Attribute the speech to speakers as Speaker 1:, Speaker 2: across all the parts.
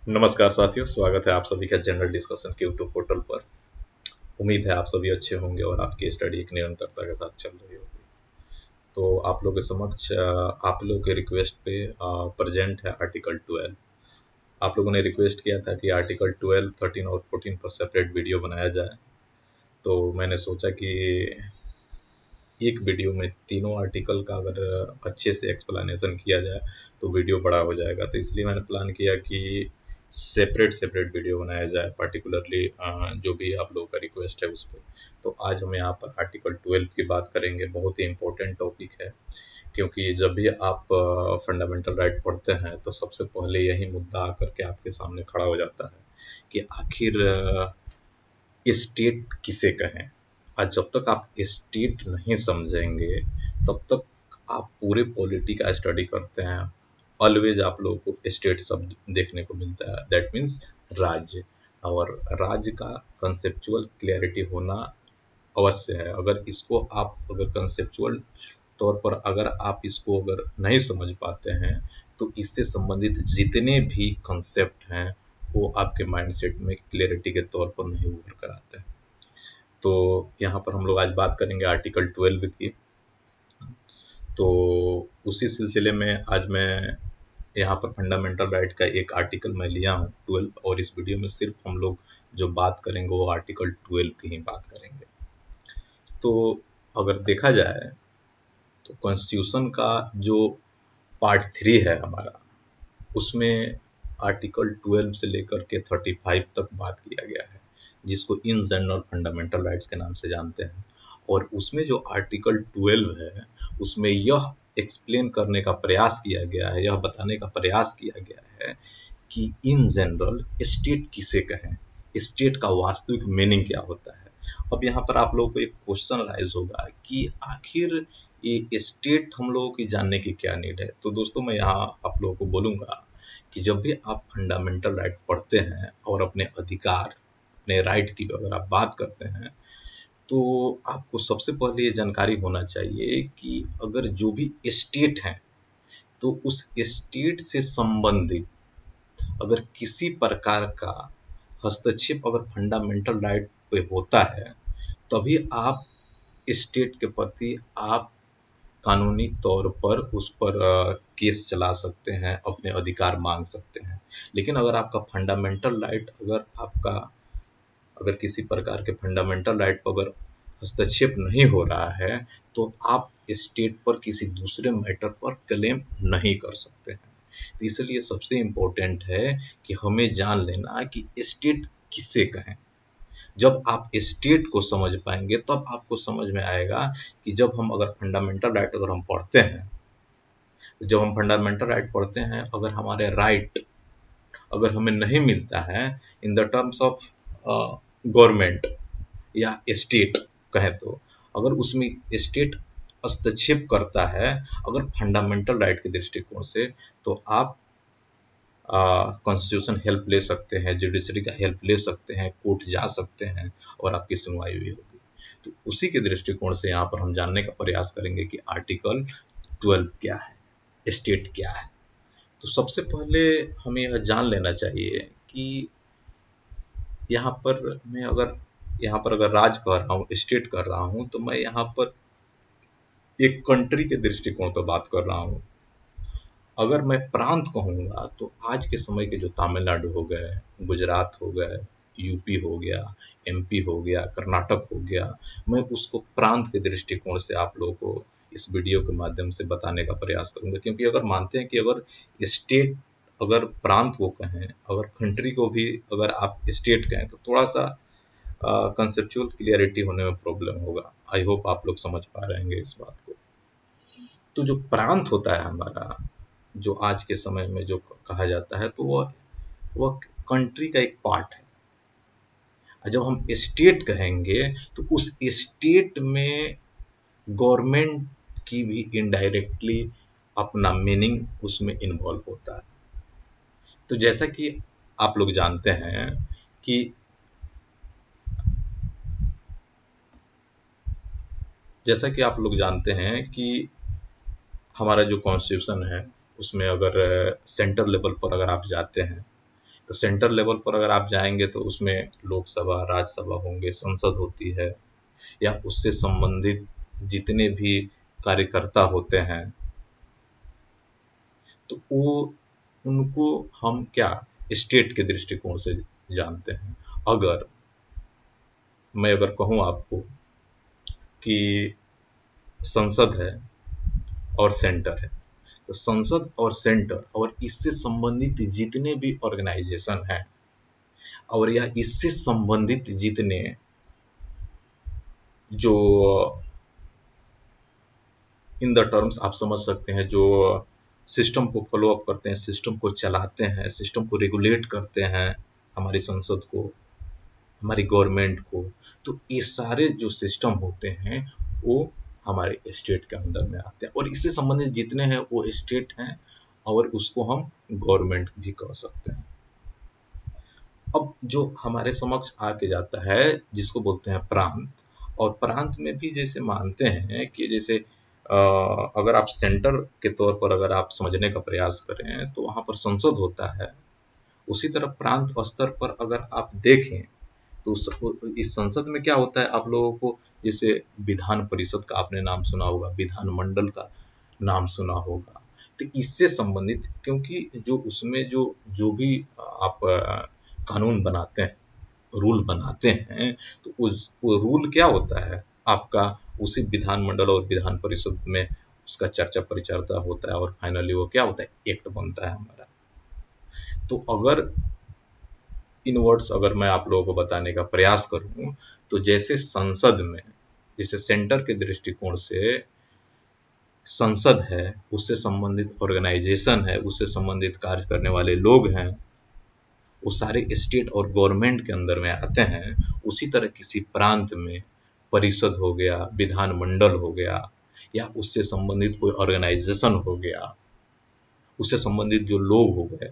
Speaker 1: नमस्कार साथियों, स्वागत है आप सभी का जनरल डिस्कशन के यूट्यूब पोर्टल पर। उम्मीद है आप सभी अच्छे होंगे और आपकी स्टडी एक निरंतरता के साथ चल रही होगी। तो आप लोगों के समक्ष आप लोगों के रिक्वेस्ट पे प्रेजेंट है आर्टिकल 12। आप लोगों ने रिक्वेस्ट किया था कि आर्टिकल 12, 13 और 14 पर सेपरेट वीडियो बनाया जाए। तो मैंने सोचा कि एक वीडियो में तीनों आर्टिकल का अगर अच्छे से एक्सप्लेनेशन किया जाए तो वीडियो बड़ा हो जाएगा। तो इसलिए मैंने प्लान किया कि सेपरेट सेपरेट वीडियो बनाया जाए, पर्टिकुलरली जो भी आप लोगों का रिक्वेस्ट है उस पर। तो आज हम यहाँ पर आर्टिकल 12 की बात करेंगे। बहुत ही इम्पोर्टेंट टॉपिक है, क्योंकि जब भी आप फंडामेंटल राइट पढ़ते हैं तो सबसे पहले यही मुद्दा आकर के आपके सामने खड़ा हो जाता है कि आखिर स्टेट किसे कहें। आज जब तक आप स्टेट नहीं समझेंगे तब तक आप पूरे पॉलिटी का स्टडी करते हैं, ऑलवेज आप लोगों को स्टेट शब्द देखने को मिलता है, दैट मीन्स राज्य। और राज्य का कंसेप्चुअल क्लियरिटी होना अवश्य है। अगर इसको आप अगर कंसेप्चुअल तौर पर अगर आप इसको अगर नहीं समझ पाते हैं तो इससे संबंधित जितने भी कंसेप्ट हैं वो आपके माइंडसेट में क्लियरिटी के तौर पर नहीं उभर कर आते हैं। तो यहाँ पर हम लोग आज बात करेंगे आर्टिकल 12 की। तो उसी सिलसिले में आज मैं यहाँ पर फंडामेंटल राइट का एक आर्टिकल मैं लिया हूँ 12, और इस वीडियो में सिर्फ हम लोग जो बात करेंगे वो आर्टिकल 12 की ही बात करेंगे। तो अगर देखा जाए तो कॉन्स्टिट्यूशन का जो पार्ट 3 है हमारा, उसमें आर्टिकल 12 से लेकर के 35 तक बात किया गया है, जिसको इन जनरल फंडामेंटल राइट्स के नाम से जानते हैं। और उसमें जो आर्टिकल 12 है उसमें यह एक्सप्लेन करने का प्रयास किया गया है, यह बताने का प्रयास किया गया है कि इन जनरल स्टेट किसे कहें, स्टेट का वास्तविक मीनिंग क्या होता है। अब यहाँ पर आप लोगों को एक क्वेश्चन राइज होगा कि आखिर ये स्टेट हम लोगों की जानने की क्या नीड है। तो दोस्तों मैं यहाँ आप लोगों को बोलूँगा कि जब भी आप फंडामेंटल राइट पढ़ते हैं और अपने अधिकार, अपने राइट की अगर आप बात करते हैं तो आपको सबसे पहले ये जानकारी होना चाहिए कि अगर जो भी स्टेट है तो उस स्टेट से संबंधित अगर किसी प्रकार का हस्तक्षेप अगर फंडामेंटल राइट पे होता है तभी आप स्टेट के प्रति आप कानूनी तौर पर उस पर केस चला सकते हैं, अपने अधिकार मांग सकते हैं। लेकिन अगर आपका फंडामेंटल राइट अगर किसी प्रकार के फंडामेंटल राइट पर अगर हस्तक्षेप नहीं हो रहा है तो आप स्टेट पर किसी दूसरे मैटर पर क्लेम नहीं कर सकते हैं। तो इसलिए सबसे इम्पोर्टेंट है कि हमें जान लेना कि स्टेट किसे कहें। जब आप स्टेट को समझ पाएंगे तब तो आपको समझ में आएगा कि जब हम अगर फंडामेंटल राइट अगर हम पढ़ते हैं, जब हम फंडामेंटल राइट पढ़ते हैं, अगर हमारे राइट अगर हमें नहीं मिलता है in the terms of government या स्टेट कहें, तो अगर उसमें स्टेट हस्तक्षेप करता है अगर फंडामेंटल राइट के दृष्टिकोण से, तो आप कॉन्स्टिट्यूशन हेल्प ले सकते हैं, जुडिशरी का हेल्प ले सकते हैं, कोर्ट जा सकते हैं और आपकी सुनवाई भी होगी। तो उसी के दृष्टिकोण से यहाँ पर हम जानने का प्रयास करेंगे कि आर्टिकल 12 क्या है, स्टेट क्या है। तो सबसे पहले हमें यह जान लेना चाहिए कि यहाँ पर मैं अगर राज कर रहा हूँ, स्टेट कर रहा हूँ, तो मैं यहाँ पर एक कंट्री के दृष्टिकोण पर बात कर रहा हूँ। अगर मैं प्रांत कहूँगा तो आज के समय के जो तमिलनाडु हो गए, गुजरात हो गए, यूपी हो गया, एमपी हो गया, कर्नाटक हो गया, मैं उसको प्रांत के दृष्टिकोण से आप लोगों को इस वीडियो के माध्यम से बताने का प्रयास करूंगा। क्योंकि अगर मानते हैं कि अगर स्टेट अगर प्रांत को कहें, अगर कंट्री को भी अगर आप स्टेट कहें तो थोड़ा सा कंसेप्चुअल क्लियरिटी होने में प्रॉब्लम होगा। आई होप आप लोग समझ पा रहे हैं इस बात को। तो जो प्रांत होता है हमारा, जो आज के समय में जो कहा जाता है, तो वह कंट्री का एक पार्ट है। जब हम स्टेट कहेंगे तो उस स्टेट में गवर्नमेंट की भी इनडायरेक्टली अपना मीनिंग उसमें इन्वॉल्व होता है। तो जैसा कि आप लोग जानते हैं कि हमारा जो कॉन्स्टिट्यूशन है उसमें अगर सेंटर लेवल पर अगर आप जाते हैं तो सेंटर लेवल पर अगर आप जाएंगे तो उसमें लोकसभा, राज्यसभा होंगे, संसद होती है, या उससे संबंधित जितने भी कार्यकर्ता होते हैं, तो वो उनको हम क्या स्टेट के दृष्टिकोण से जानते हैं। अगर मैं अगर कहूँ आपको कि संसद है और सेंटर है, तो संसद और सेंटर और इससे संबंधित जितने भी ऑर्गेनाइजेशन हैं, और या इससे संबंधित जितने जो इन द टर्म्स आप समझ सकते हैं, जो सिस्टम को फॉलो अप करते हैं, सिस्टम को चलाते हैं, सिस्टम को रेगुलेट करते हैं, हमारी संसद को, हमारी गवर्नमेंट को, तो ये सारे जो सिस्टम होते हैं वो हमारे स्टेट के अंदर में आते हैं, और इससे संबंधित जितने हैं वो स्टेट हैं, और उसको हम गवर्नमेंट भी कह सकते हैं। अब जो हमारे समक्ष आके जाता है जिसको बोलते हैं प्रांत, और प्रांत में भी जैसे मानते हैं कि जैसे अगर आप सेंटर के तौर पर अगर आप समझने का प्रयास करें तो वहाँ पर संसद होता है, उसी तरह प्रांत स्तर पर अगर आप देखें तो इस संसद में क्या होता है, आप लोगों को जैसे विधान परिषद का आपने नाम सुना होगा, विधान मंडल का नाम सुना होगा। तो इससे संबंधित, क्योंकि जो उसमें जो जो भी आप कानून बनाते हैं, रूल बनाते हैं, तो उस वो रूल क्या होता है आपका, उसी विधान मंडल और विधान परिषद में उसका चर्चा परिचर्चा होता है, और फाइनली वो क्या होता है, एक्ट बनता है हमारा। तो अगर इन वर्ड्स अगर मैं आप लोगों को बताने का प्रयास करूं, तो जैसे संसद में, जैसे सेंटर के दृष्टिकोण से संसद है, उससे संबंधित ऑर्गेनाइजेशन है, उससे संबंधित कार्य करने वाले लोग हैं, वो सारे स्टेट और गवर्नमेंट के अंदर में आते हैं। उसी तरह किसी प्रांत में परिषद हो गया, विधान मंडल हो गया, या उससे संबंधित कोई ऑर्गेनाइजेशन हो गया, उससे संबंधित जो लोग हो गए,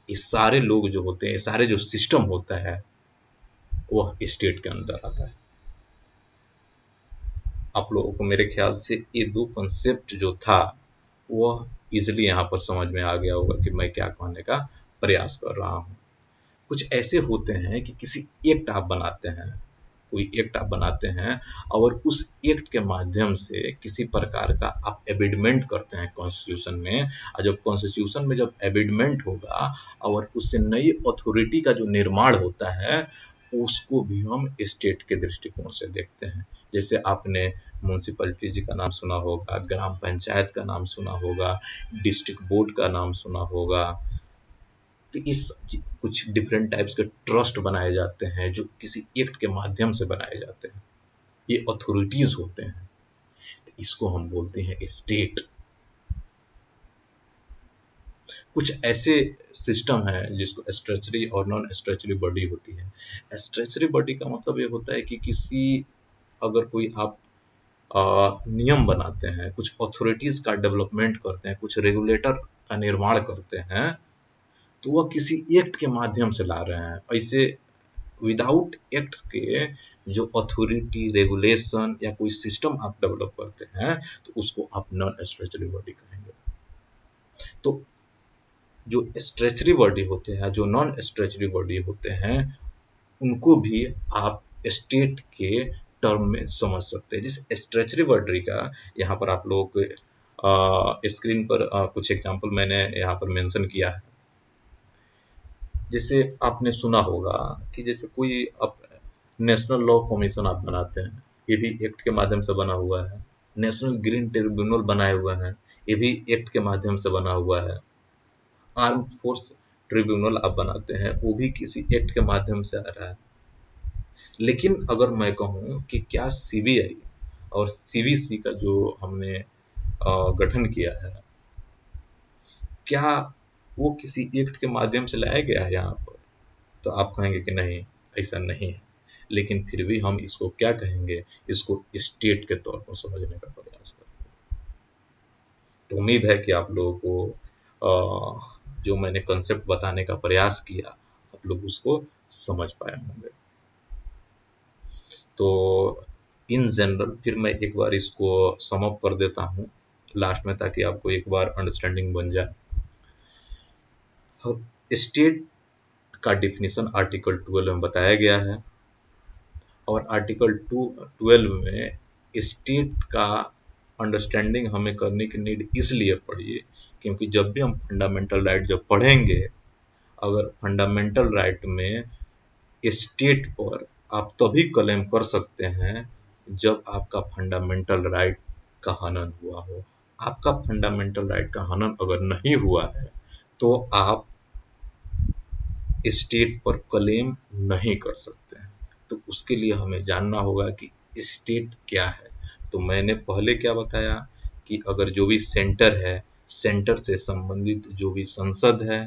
Speaker 1: ये सारे लोग जो होते हैं, ये सारे जो सिस्टम होता है, वह स्टेट के अंदर आता है। आप लोगों को मेरे ख्याल से ये दो कंसेप्ट जो था वह इजिली यहाँ पर समझ में आ गया होगा कि मैं क्या कहने का प्रयास कर रहा हूँ। कुछ ऐसे होते हैं कि किसी एक्ट आप बनाते हैं, कोई एक्ट आप बनाते हैं, और उस एक्ट के माध्यम से किसी प्रकार का आप एमेंडमेंट करते हैं कॉन्स्टिट्यूशन में, और जब कॉन्स्टिट्यूशन में जब एमेंडमेंट होगा और उससे नई अथॉरिटी का जो निर्माण होता है, उसको भी हम स्टेट के दृष्टिकोण से देखते हैं। जैसे आपने म्यूनसिपैलिटी जी का नाम सुना होगा, ग्राम पंचायत का नाम सुना होगा, डिस्ट्रिक्ट बोर्ड का नाम सुना होगा। तो इस कुछ डिफरेंट टाइप्स के ट्रस्ट बनाए जाते हैं जो किसी एक्ट के माध्यम से बनाए जाते हैं, ये अथॉरिटीज होते हैं, तो इसको हम बोलते हैं स्टेट। कुछ ऐसे सिस्टम है जिसको स्ट्रेचरी और नॉन स्ट्रेचरी बॉडी होती है। स्ट्रेचरी बॉडी का मतलब ये होता है कि किसी, अगर कोई आप नियम बनाते हैं, कुछ अथॉरिटीज का डेवलपमेंट करते हैं, कुछ रेगुलेटर का निर्माण करते हैं, तो वह किसी एक्ट के माध्यम से ला रहे हैं। ऐसे विदाउट एक्ट के जो अथॉरिटी, रेगुलेशन या कोई सिस्टम आप डेवलप करते हैं, तो उसको आप नॉन स्ट्रेचरी बॉडी कहेंगे। तो जो स्ट्रेचरी बॉडी होते हैं, जो नॉन स्ट्रेचरी बॉडी होते हैं, उनको भी आप स्टेट के टर्म में समझ सकते हैं। जैसे स्ट्रेचरी बॉडी का यहाँ पर आप लोगों को स्क्रीन पर कुछ एग्जांपल मैंने यहाँ पर मेंशन किया है। जैसे आपने सुना होगा कि जैसे कोई आप नेशनल लॉ कमीशन आप बनाते हैं, ये भी एक्ट के माध्यम से बना हुआ है। नेशनल ग्रीन ट्रिब्यूनल बनाए हुए हैं, ये भी एक्ट के माध्यम से बना हुआ है। आर्म फोर्स ट्रिब्यूनल आप बनाते हैं, वो भी किसी एक्ट के माध्यम से आ रहा है। लेकिन अगर मैं कहूँ कि क्या सीबीआई और सीवीसी का जो हमने गठन किया है, क्या वो किसी एक्ट के माध्यम से लाया गया है यहाँ पर, तो आप कहेंगे कि नहीं, ऐसा नहीं है। लेकिन फिर भी हम इसको क्या कहेंगे, इसको स्टेट के तौर पर समझने का प्रयास करेंगे। तो उम्मीद है कि आप लोगों को जो मैंने कंसेप्ट बताने का प्रयास किया, आप लोग उसको समझ पाए होंगे। तो इन जनरल फिर मैं एक बार इसको सम अप कर देता हूँ लास्ट में, ताकि आपको एक बार अंडरस्टैंडिंग बन जाए। स्टेट का डिफिनीशन आर्टिकल 12 में बताया गया है, और आर्टिकल 12 में स्टेट का अंडरस्टैंडिंग हमें करने की नीड इसलिए पड़ी है क्योंकि जब भी हम फंडामेंटल राइट जब पढ़ेंगे, अगर फंडामेंटल राइट में स्टेट पर आप तभी क्लेम कर सकते हैं जब आपका फंडामेंटल राइट का हनन हुआ हो। आपका फंडामेंटल राइट का हनन अगर नहीं हुआ है तो आप स्टेट पर क्लेम नहीं कर सकते हैं। तो उसके लिए हमें जानना होगा कि स्टेट क्या है। तो मैंने पहले क्या बताया कि अगर जो भी सेंटर है, सेंटर से संबंधित जो भी संसद है,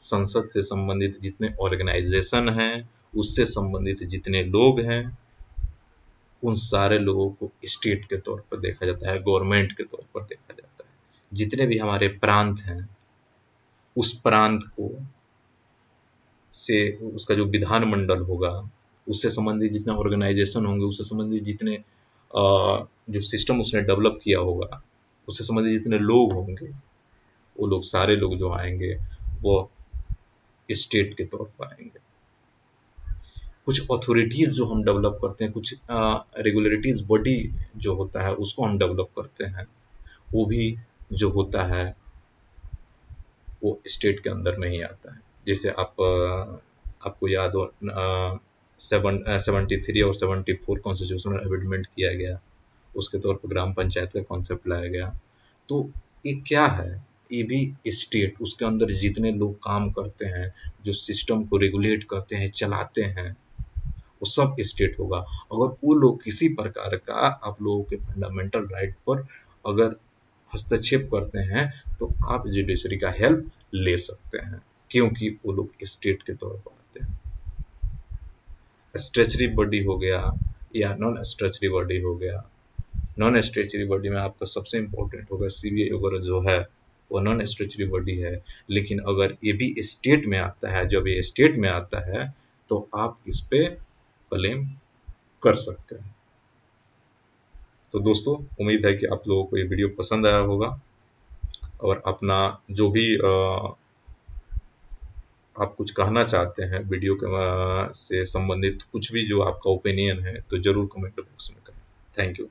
Speaker 1: संसद से संबंधित जितने ऑर्गेनाइजेशन हैं, उससे संबंधित जितने लोग हैं, उन सारे लोगों को स्टेट के तौर पर देखा जाता है, गवर्नमेंट के तौर पर देखा जाता है। जितने भी हमारे प्रांत हैं, उस प्रांत को से उसका जो विधानमंडल होगा, उससे संबंधित जितने ऑर्गेनाइजेशन होंगे, उससे संबंधित जितने जो सिस्टम उसने डेवलप किया होगा, उससे संबंधित जितने लोग होंगे, वो लोग सारे लोग जो आएंगे वो स्टेट के तौर पर आएंगे। कुछ अथॉरिटीज जो हम डेवलप करते हैं, कुछ रेगुलेटरीज बॉडी जो होता है उसको हम डेवलप करते हैं, वो भी जो होता है वो स्टेट के अंदर नहीं आता है। जैसे आपको याद हो 73 और 74 कॉन्स्टिट्यूशनल अमेंडमेंट किया गया, उसके तौर पर ग्राम पंचायत का कॉन्सेप्ट लाया गया। तो ये क्या है, ये भी स्टेट, उसके अंदर जितने लोग काम करते हैं, जो सिस्टम को रेगुलेट करते हैं, चलाते हैं, वो सब स्टेट होगा। अगर वो लोग किसी प्रकार का आप लोगों के फंडामेंटल राइट पर अगर हस्तक्षेप करते हैं तो आप जुडिशरी का हेल्प ले सकते हैं, क्योंकि वो लोग स्टेट के तौर पर आते हैं। स्ट्रेचरी बॉडी हो गया या नॉन स्ट्रेचरी बॉडी हो गया। नॉन स्ट्रेचरी बॉडी में आपका सबसे इम्पोर्टेंट होगा सीबीआई वगैरह जो है, वो नॉन स्ट्रेचरी बॉडी है। लेकिन अगर ये भी स्टेट में आता है, जब ये स्टेट में आता है तो आप इस पे क्लेम कर सकते हैं। तो दोस्तों, उम्मीद है कि आप लोगों को ये वीडियो पसंद आया होगा, और अपना जो भी आप कुछ कहना चाहते हैं वीडियो के से संबंधित कुछ भी जो आपका ओपिनियन है तो ज़रूर कमेंट बॉक्स में करें। Thank you.